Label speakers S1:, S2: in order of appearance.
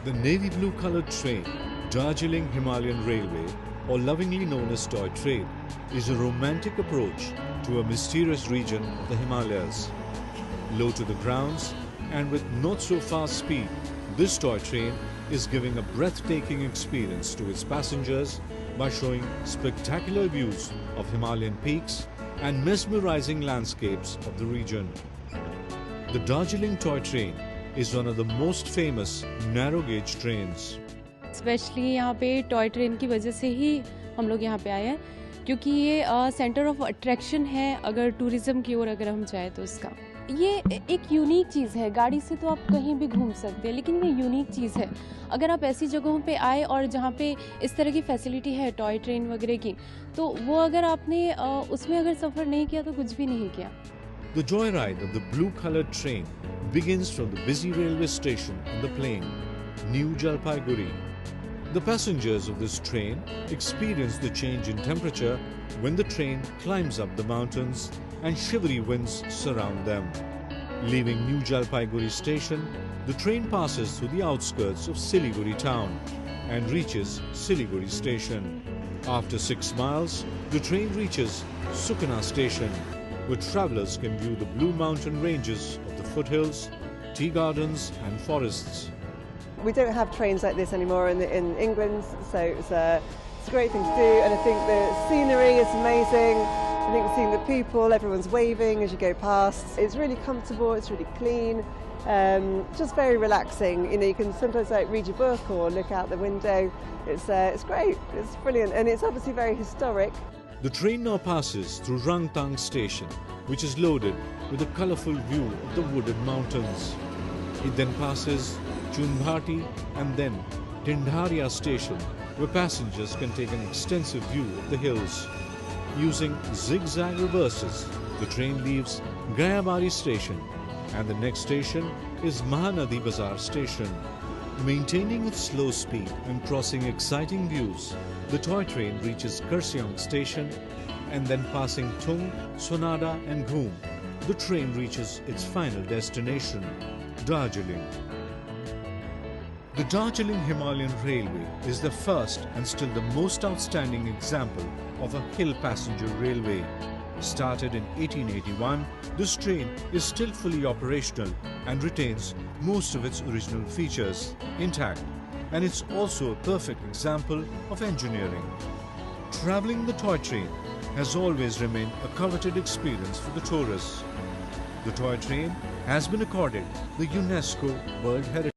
S1: The navy blue colored train, Darjeeling Himalayan Railway, or lovingly known as toy train, is a romantic approach to a mysterious region of the Himalayas. Low to the grounds and with not so fast speed, this toy train is giving a breathtaking experience to its passengers by showing spectacular views of Himalayan peaks and mesmerizing landscapes of the region. The Darjeeling toy train is one of the most famous narrow gauge trains.
S2: Specially यहाँ पे toy train की वजह से ही हम लोग यहाँ पे आए हैं, क्योंकि ये सेंटर ऑफ अट्रैक्शन है अगर टूरिज्म की ओर अगर हम जाए तो इसका ये एक यूनिक चीज़ है। गाड़ी से तो आप कहीं भी घूम सकते हैं, लेकिन ये यूनिक चीज़ है। अगर आप ऐसी जगहों पे आए और जहाँ पे इस तरह की फैसिलिटी है टॉय ट्रेन वगैरह की, तो वो अगर आपने उसमें अगर सफ़र नहीं किया तो कुछ भी नहीं किया।
S1: The joyride of the blue-colored train begins from the busy railway station on the plain, New Jalpaiguri. The passengers of this train experience the change in temperature when the train climbs up the mountains and shivery winds surround them. Leaving New Jalpaiguri station, the train passes through the outskirts of Siliguri town and reaches Siliguri station. After 6 miles, the train reaches Sukna station, where travellers can view the blue mountain ranges of the foothills, tea gardens and forests.
S3: We don't have trains like this anymore in England, so it's a great thing to do, and I think the scenery is amazing. I think seeing the people, everyone's waving as you go past. It's really comfortable, it's really clean, just very relaxing. You know, you can sometimes like read your book or look out the window. It's great, it's brilliant, and it's obviously very historic.
S1: The train now passes through Rangtang station, which is loaded with a colourful view of the wooded mountains. It then passes Chunbhati and then Tindharia station, where passengers can take an extensive view of the hills. Using zigzag reverses, the train leaves Gayabari station and the next station is Mahanadi Bazar station. Maintaining its slow speed and crossing exciting views, the toy train reaches Kurseong station and then passing Tung, Sonada and Ghoom, the train reaches its final destination, Darjeeling. The Darjeeling Himalayan Railway is the first and still the most outstanding example of a hill passenger railway. Started in 1881, this train is still fully operational and retains most of its original features intact, and it's also a perfect example of engineering. Travelling the toy train has always remained a coveted experience for the tourists. The toy train has been accorded the UNESCO World Heritage